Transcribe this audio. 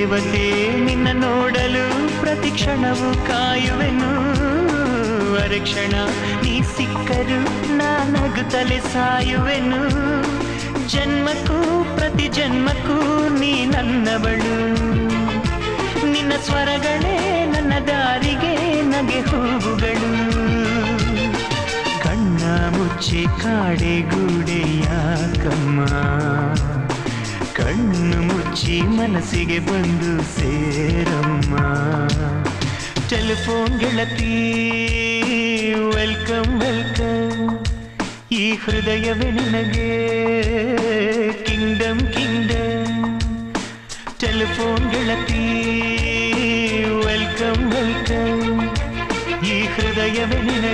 ದೇವತೆ ನಿನ್ನ ನೋಡಲು ಪ್ರತಿ ಕ್ಷಣವೂ ಕಾಯುವೆನು ಅರಕ್ಷಣ ನೀ ಸಿಕ್ಕರು ನಾನಗುತ್ತಲೇ ಸಾಯುವೆನು ಜನ್ಮಕ್ಕೂ ಪ್ರತಿ ಜನ್ಮಕ್ಕೂ ನೀ ನನ್ನವಳು ನಿನ್ನ ಸ್ವರಗಳೇ ನನ್ನ ದಾರಿಗೆ ನಗೆ ಹೂವುಗಳು ಕಣ್ಣ ಮುಚ್ಚಿ ಕಾಡೆಗೂಡೆ ಯಾಕಮ್ಮ ಕಣ್ಣು ಮುಚ್ಚಿ ಮನಸ್ಸಿಗೆ ಬಂದು ಸೇರಮ್ಮ ಟೆಲಿಫೋನ್ ಗೆಳತಿ ವೆಲ್ಕಮ್ ವೆಲ್ಕಮ್ ಈ ಹೃದಯವೇ ನಿನಗೆ ಕಿಂಗ್ಡಮ್ ಕಿಂಗ್ಡಮ್ ಟೆಲಿಫೋನ್ ಗೆಳತಿ ವೆಲ್ಕಮ್ ವೆಲ್ಕಮ್ ಈ ಹೃದಯವೇ ನಿನಗೆ